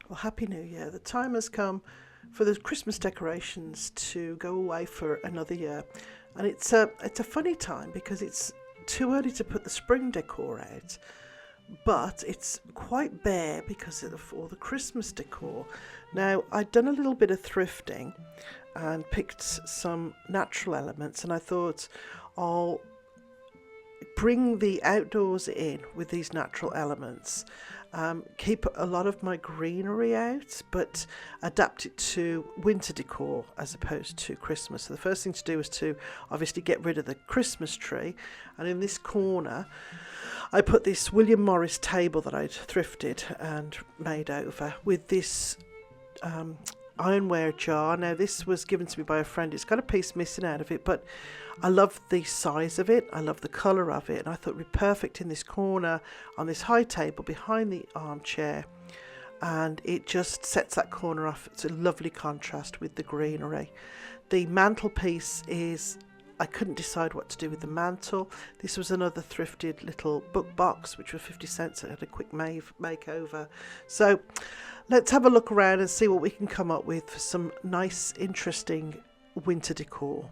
Well, Happy New Year. The time has come for the Christmas decorations to go away for another year. And it's a funny time because it's too early to put the spring decor out, but it's quite bare because of all the Christmas decor. Now, I'd done a little bit of thrifting and picked some natural elements, and I thought I'll bring the outdoors in with these natural elements. Keep a lot of my greenery out, but adapt it to winter decor as opposed to Christmas. So the first thing to do is to obviously get rid of the Christmas tree, and in this corner I put this William Morris table that I'd thrifted and made over with this ironware jar. Now, this was given to me by a friend. It's got a piece missing out of it, but I love the size of it, I love the colour of it, and I thought it'd be perfect in this corner on this high table behind the armchair, and it just sets that corner off. It's a lovely contrast with the greenery. The mantelpiece is, I couldn't decide what to do with the mantle. This was another thrifted little book box, which was 50 cents. It had a quick makeover. So let's have a look around and see what we can come up with for some nice, interesting winter decor.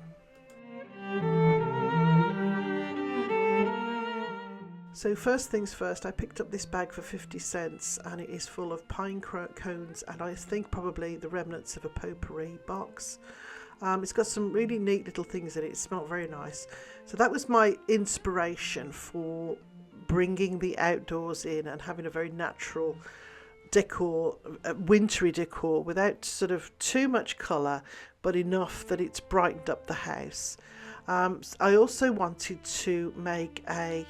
So first things first, I picked up this bag for 50 cents, and it is full of pine cones and I think probably the remnants of a potpourri box. It's got some really neat little things in it. It smelled very nice. So that was my inspiration for bringing the outdoors in and having a very natural decor, wintry decor, without sort of too much colour, but enough that it's brightened up the house. I also wanted to make a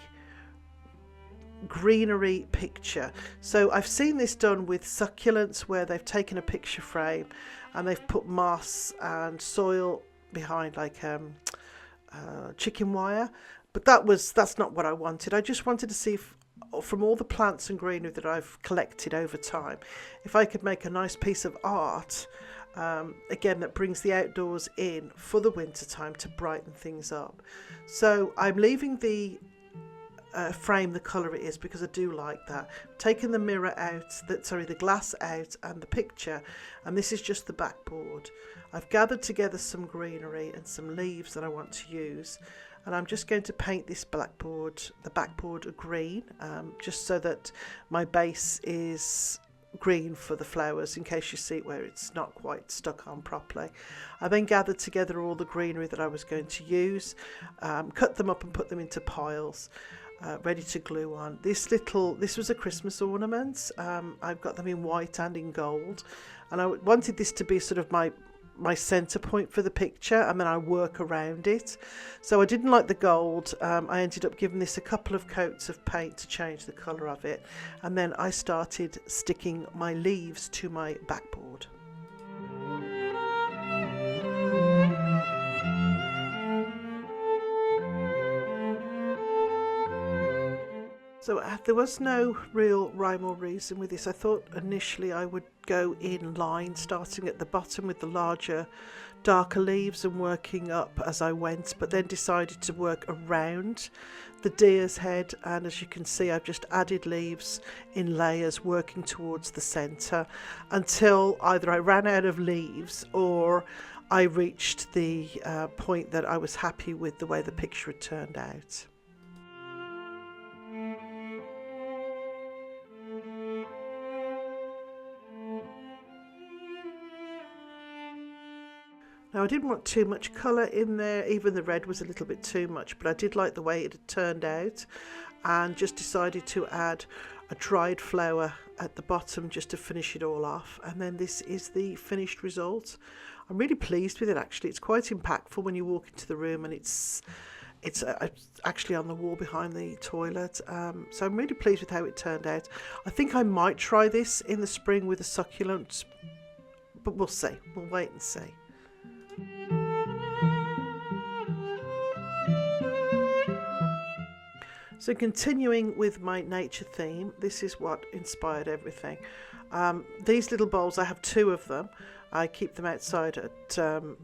greenery picture. So I've seen this done with succulents, where they've taken a picture frame and they've put moss and soil behind, like chicken wire, but that's not what I wanted. I just wanted to see if, from all the plants and greenery that I've collected over time, if I could make a nice piece of art, again, that brings the outdoors in for the winter time to brighten things up. So I'm leaving the frame the colour it is because I do like that. Taking the mirror out, the glass out, and the picture, and this is just the backboard. I've gathered together some greenery and some leaves that I want to use, and I'm just going to paint this the backboard green, just so that my base is green for the flowers, in case you see where it's not quite stuck on properly. I then gathered together all the greenery that I was going to use, cut them up and put them into piles, ready to glue on. This was a Christmas ornament. I've got them in white and in gold, and I wanted this to be sort of my center point for the picture, and then I work around it. So I didn't like the gold. I ended up giving this a couple of coats of paint to change the color of it, and then I started sticking my leaves to my backboard. So there was no real rhyme or reason with this. I thought initially I would go in line, starting at the bottom with the larger, darker leaves and working up as I went, but then decided to work around the deer's head, and as you can see, I've just added leaves in layers working towards the centre until either I ran out of leaves or I reached the point that I was happy with the way the picture had turned out. Now, I didn't want too much colour in there, even the red was a little bit too much, but I did like the way it had turned out, and just decided to add a dried flower at the bottom just to finish it all off. And then this is the finished result. I'm really pleased with it, actually. It's quite impactful when you walk into the room, and it's actually on the wall behind the toilet. So I'm really pleased with how it turned out. I think I might try this in the spring with the succulents, but we'll see. We'll wait and see. So continuing with my nature theme, this is what inspired everything. These little bowls, I have two of them. I keep them outside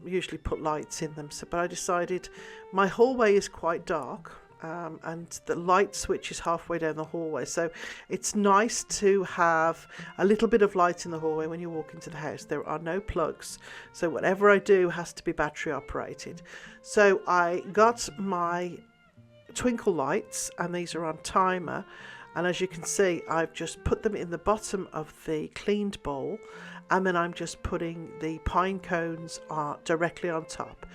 usually put lights in them. But I decided my hallway is quite dark, and the light switch is halfway down the hallway, so it's nice to have a little bit of light in the hallway when you walk into the house. There are no plugs, so whatever I do has to be battery operated. So I got my twinkle lights, and these are on timer, and as you can see, I've just put them in the bottom of the cleaned bowl, and then I'm just putting the pine cones directly on top.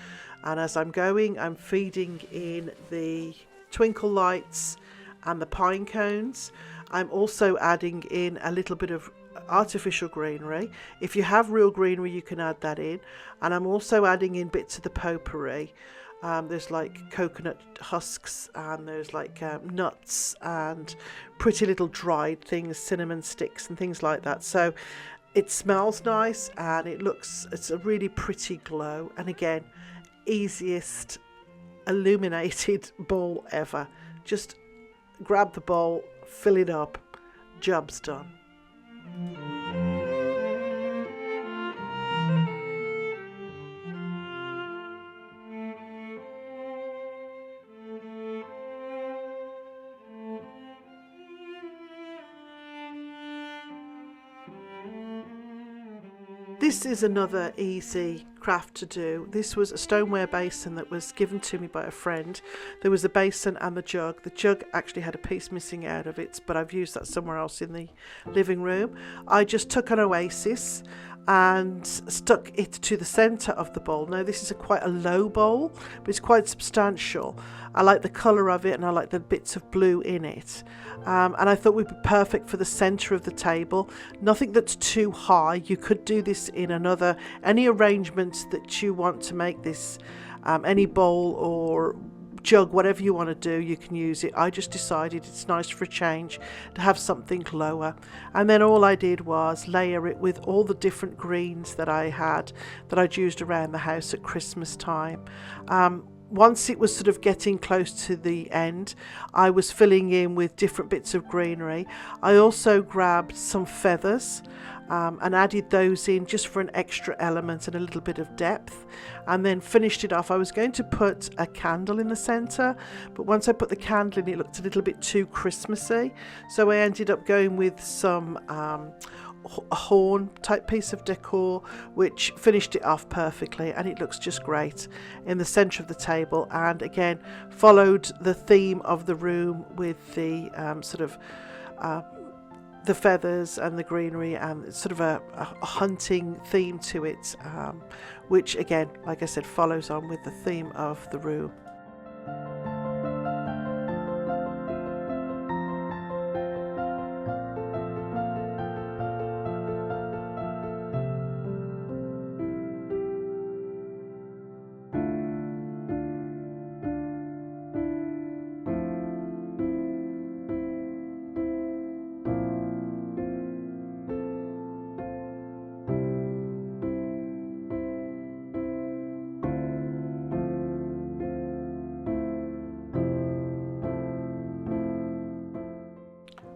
And as I'm going, I'm feeding in the twinkle lights and the pine cones. I'm also adding in a little bit of artificial greenery. If you have real greenery, you can add that in. And I'm also adding in bits of the potpourri. There's like coconut husks, and there's like nuts and pretty little dried things, cinnamon sticks and things like that. So it smells nice, and it's a really pretty glow. And again, easiest illuminated bowl ever. Just grab the bowl, fill it up, job's done. This is another easy craft to do. This was a stoneware basin that was given to me by a friend. There was a basin and the jug. The jug actually had a piece missing out of it, but I've used that somewhere else in the living room. I just took an oasis and stuck it to the centre of the bowl. Now this is quite a low bowl, but it's quite substantial. I like the colour of it, and I like the bits of blue in it. And I thought it would be perfect for the centre of the table. Nothing that's too high. You could do this in any arrangements that you want to make this, any bowl or jug, whatever you want to do, you can use it. I just decided it's nice for a change to have something lower, and then all I did was layer it with all the different greens that I'd used around the house at Christmas time. Once it was sort of getting close to the end, I was filling in with different bits of greenery. I also grabbed some feathers and added those in just for an extra element and a little bit of depth, and then finished it off. I was going to put a candle in the centre, but once I put the candle in, it looked a little bit too Christmassy, so I ended up going with some a horn type piece of decor, which finished it off perfectly, and it looks just great in the centre of the table, and again followed the theme of the room with the the feathers and the greenery, and sort of a hunting theme to it, which again, like I said, follows on with the theme of the room.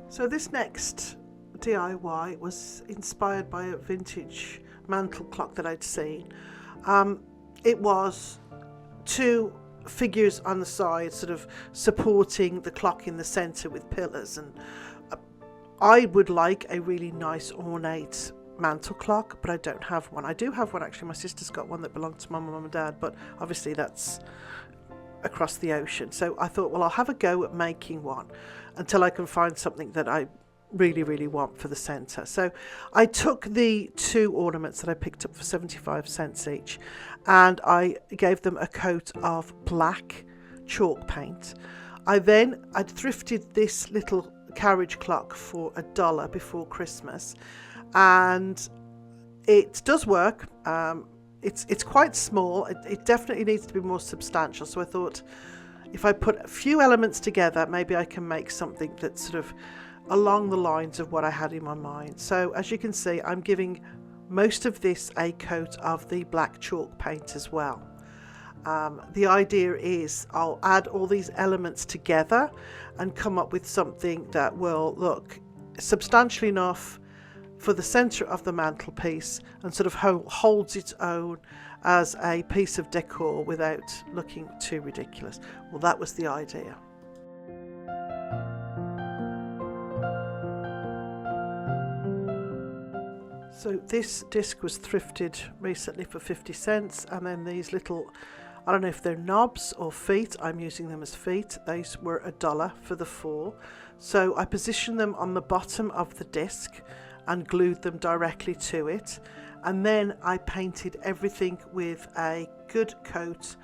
So this next DIY was inspired by a vintage mantle clock that I'd seen. It was two figures on the side sort of supporting the clock in the centre with pillars, and I would like a really nice ornate mantle clock, but I don't have one. I do have one actually. My sister's got one that belonged to my mum and dad, but obviously that's across the ocean. So I thought, well, I'll have a go at making one until I can find something that I really want for the centre. So I took the two ornaments that I picked up for 75 cents each, and I gave them a coat of black chalk paint. I'd thrifted this little carriage clock for $1 before Christmas, and it does work. It's quite small. It definitely needs to be more substantial. So I thought, if I put a few elements together, maybe I can make something that's sort of along the lines of what I had in my mind. So as you can see, I'm giving most of this a coat of the black chalk paint as well. The idea is I'll add all these elements together and come up with something that will look substantial enough for the centre of the mantelpiece and sort of holds its own as a piece of decor without looking too ridiculous. Well, that was the idea. So this disc was thrifted recently for 50 cents, and then these little, I don't know if they're knobs or feet, I'm using them as feet, these were $1 for the 4. So I positioned them on the bottom of the disc and glued them directly to it, and then I painted everything with a good coat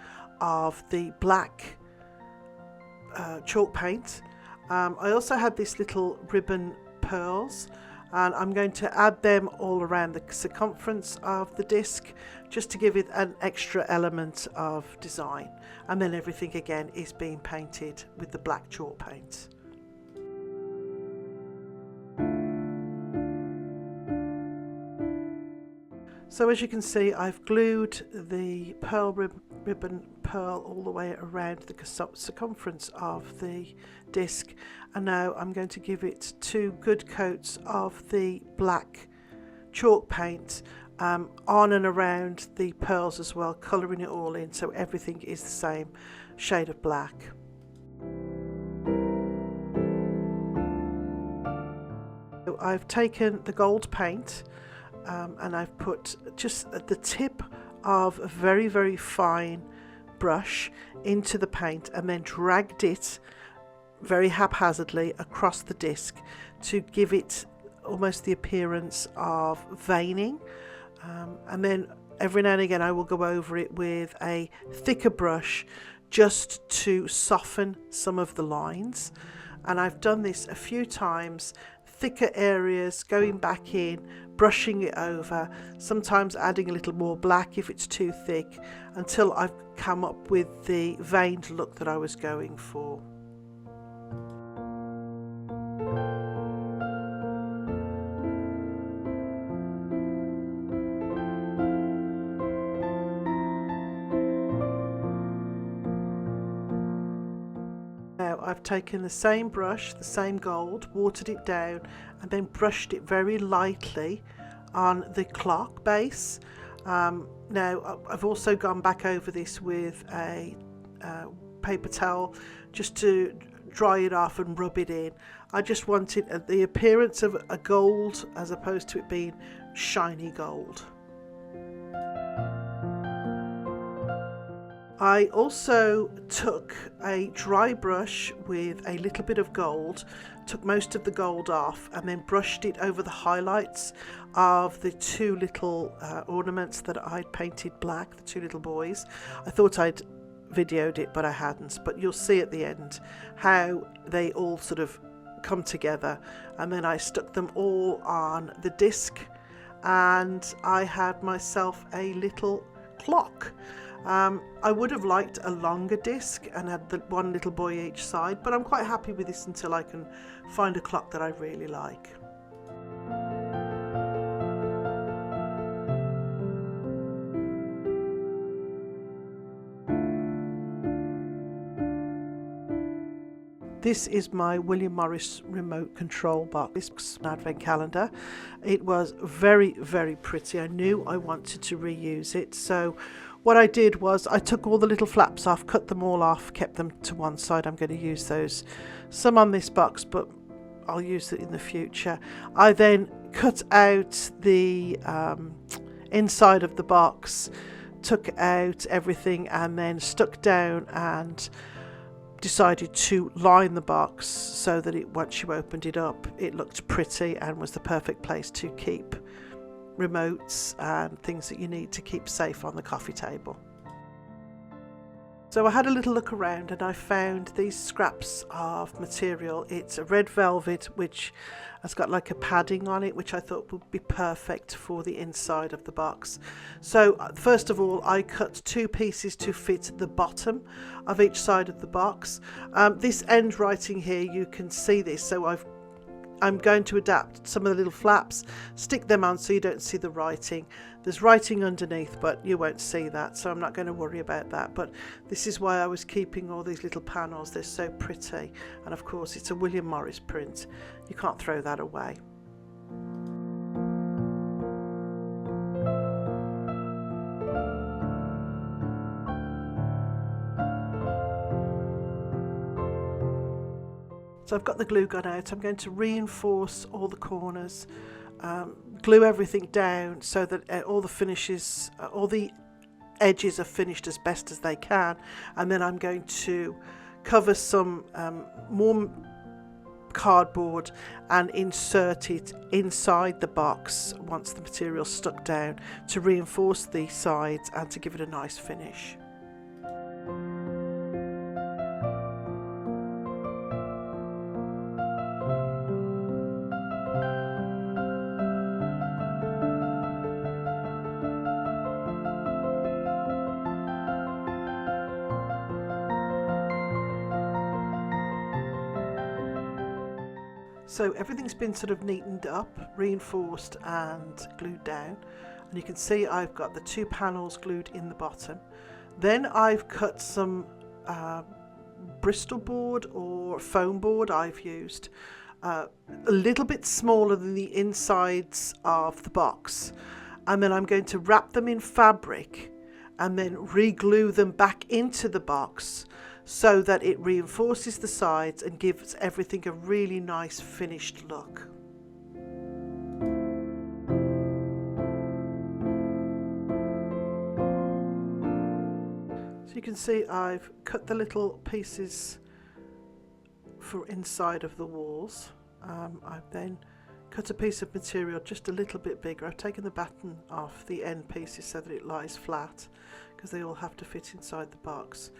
of the black chalk paint. I also had this little ribbon pearls, and I'm going to add them all around the circumference of the disc just to give it an extra element of design, and then everything again is being painted with the black chalk paint. So as you can see, I've glued the pearl ribbon pearl all the way around the circumference of the disc, and now I'm going to give it 2 good coats of the black chalk paint on and around the pearls as well, colouring it all in so everything is the same shade of black. So I've taken the gold paint and I've put just at the tip of a very, very fine brush into the paint and then dragged it very haphazardly across the disc to give it almost the appearance of veining, and then every now and again I will go over it with a thicker brush just to soften some of the lines, and I've done this a few times, thicker areas, going back in, brushing it over, sometimes adding a little more black if it's too thick, until I've come up with the veined look that I was going for. Now I've taken the same brush, the same gold, watered it down and then brushed it very lightly on the clock base. Now I've also gone back over this with a paper towel just to dry it off and rub it in. I just wanted the appearance of a gold as opposed to it being shiny gold. I also took a dry brush with a little bit of gold, took most of the gold off and then brushed it over the highlights of the 2 little ornaments that I'd painted black, the 2 little boys. I thought I'd videoed it but I hadn't, but you'll see at the end how they all sort of come together, and then I stuck them all on the disc and I had myself a little clock. I would have liked a longer disc and had the 1 little boy each side, but I'm quite happy with this until I can find a clock that I really like. This is my William Morris remote control box. This is an advent calendar. It was very, very pretty. I knew I wanted to reuse it, so what I did was I took all the little flaps off, cut them all off, kept them to one side. I'm going to use those, some on this box, but I'll use it in the future. I then cut out the inside of the box, took out everything and then stuck down and decided to line the box so that once you opened it up it looked pretty and was the perfect place to keep remotes and things that you need to keep safe on the coffee table. So I had a little look around and I found these scraps of material. It's a red velvet which has got like a padding on it, which I thought would be perfect for the inside of the box. So first of all I cut 2 pieces to fit the bottom of each side of the box. This end writing here, you can see this, so I'm going to adapt some of the little flaps, stick them on so you don't see the writing. There's writing underneath but you won't see that, so I'm not going to worry about that. But this is why I was keeping all these little panels. They're so pretty, and of course it's a William Morris print. You can't throw that away. So I've got the glue gun out. I'm going to reinforce all the corners glue everything down so that all the finishes, all the edges are finished as best as they can, and then I'm going to cover some more cardboard and insert it inside the box once the material's stuck down to reinforce the sides and to give it a nice finish. So everything's been sort of neatened up, reinforced and glued down, and you can see I've got the 2 panels glued in the bottom. Then I've cut some Bristol board or foam board I've used, a little bit smaller than the insides of the box, and then I'm going to wrap them in fabric and then re-glue them back into the box so that it reinforces the sides and gives everything a really nice finished look. So you can see I've cut the little pieces for inside of the walls. I've then cut a piece of material just a little bit bigger. I've taken the batten off the end pieces so that it lies flat, because they all have to fit inside the box.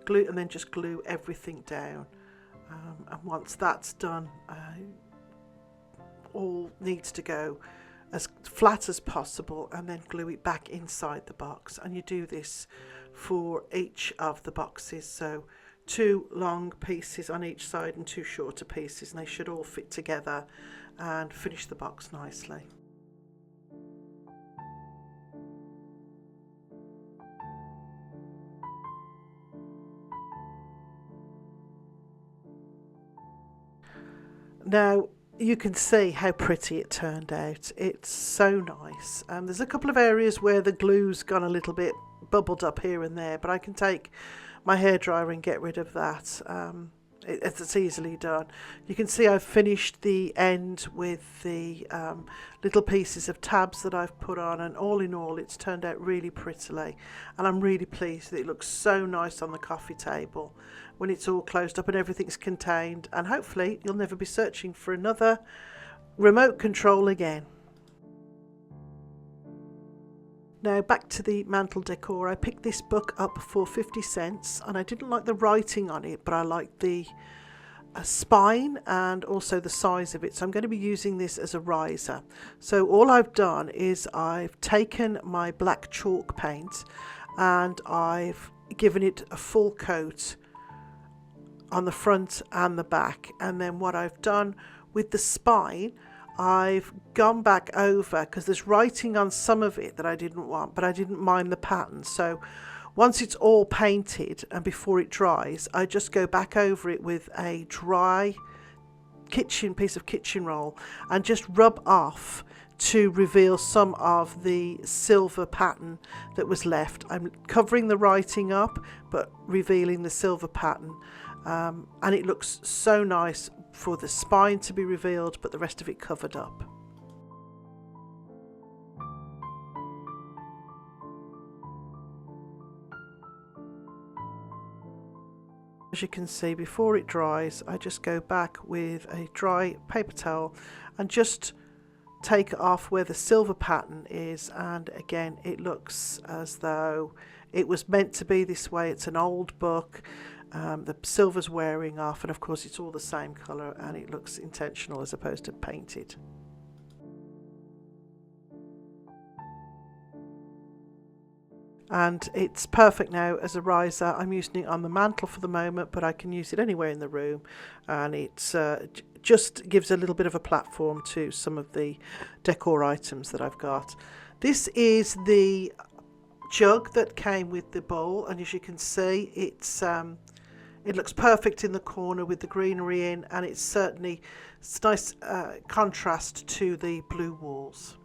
Glue, and then just glue everything down, and once that's done, all needs to go as flat as possible, and then glue it back inside the box. And you do this for each of the boxes, so 2 long pieces on each side and 2 shorter pieces, and they should all fit together and finish the box nicely. Now you can see how pretty it turned out. It's so nice. There's a couple of areas where the glue's gone a little bit bubbled up here and there, but I can take my hairdryer and get rid of that. It's easily done. You can see I've finished the end with the little pieces of tabs that I've put on, and all in all it's turned out really prettily, and I'm really pleased that it looks so nice on the coffee table when it's all closed up and everything's contained, and hopefully you'll never be searching for another remote control again. Now back to the mantle decor. I picked this book up for 50 cents, and I didn't like the writing on it, but I liked the spine and also the size of it, so I'm going to be using this as a riser. So all I've done is I've taken my black chalk paint and I've given it a full coat on the front and the back, and then what I've done with the spine, I've gone back over, because there's writing on some of it that I didn't want, but I didn't mind the pattern. So once it's all painted and before it dries, I just go back over it with a dry piece of kitchen roll and just rub off to reveal some of the silver pattern that was left. I'm covering the writing up but revealing the silver pattern, and it looks so nice for the spine to be revealed but the rest of it covered up. As you can see, before it dries, I just go back with a dry paper towel and just take off where the silver pattern is, and again it looks as though it was meant to be this way. It's an old book, the silver's wearing off, and of course it's all the same colour and it looks intentional as opposed to painted. And it's perfect now as a riser. I'm using it on the mantle for the moment, but I can use it anywhere in the room, and it's just gives a little bit of a platform to some of the decor items that I've got. This is the jug that came with the bowl, and as you can see, it looks perfect in the corner with the greenery in, and it's nice contrast to the blue walls.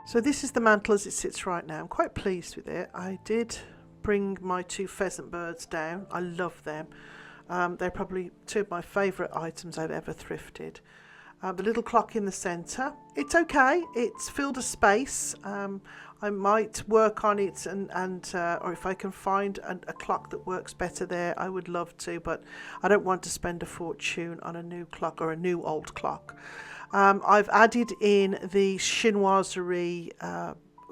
So this is the mantle as it sits right now. I'm quite pleased with it. I did bring my 2 pheasant birds down. I love them. They're probably two of my favourite items I've ever thrifted. The little clock in the centre, it's okay, it's filled a space. I might work on it or if I can find a clock that works better there, I would love to, but I don't want to spend a fortune on a new clock or a new old clock. I've added in the chinoiserie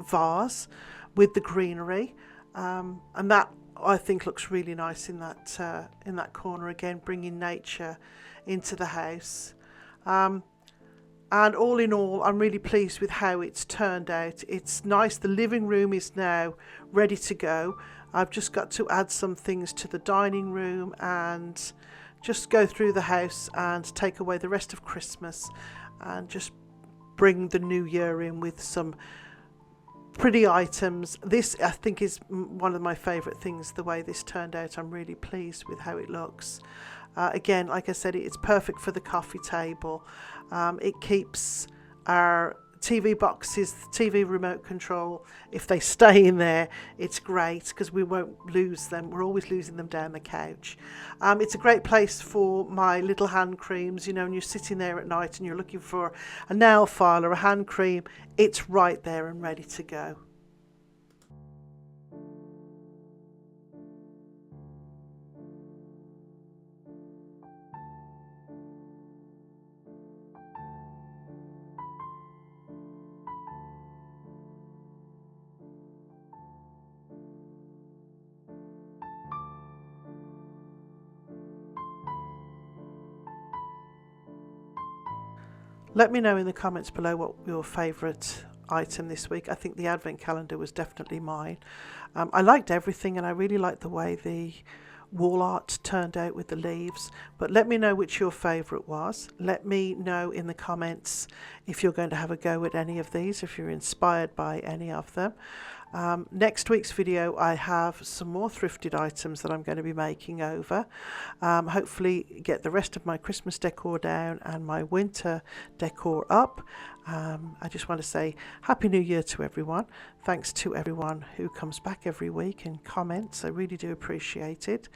vase with the greenery, and that I think looks really nice in that corner again, bringing nature into the house. And all in all, I'm really pleased with how it's turned out. It's nice. The living room is now ready to go. I've just got to add some things to the dining room and just go through the house and take away the rest of Christmas and just bring the new year in with some pretty items. This, I think, is one of my favourite things, the way this turned out. I'm really pleased with how it looks. Again, like I said, it's perfect for the coffee table. It keeps our TV boxes, TV remote control, if they stay in there, it's great because we won't lose them. We're always losing them down the couch. It's a great place for my little hand creams, you know, when you're sitting there at night and you're looking for a nail file or a hand cream, it's right there and ready to go. Let me know in the comments below what your favourite item this week. I think the advent calendar was definitely mine. I liked everything, and I really liked the way the wall art turned out with the leaves, but let me know which your favourite was. Let me know in the comments if you're going to have a go at any of these, if you're inspired by any of them. Next week's video, I have some more thrifted items that I'm going to be making over. Hopefully get the rest of my Christmas decor down and my winter decor up. I just want to say Happy New Year to everyone. Thanks to everyone who comes back every week and comments. I really do appreciate it.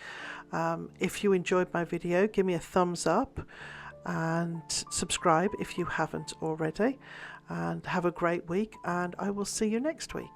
If you enjoyed my video, give me a thumbs up and subscribe if you haven't already. And have a great week, and I will see you next week.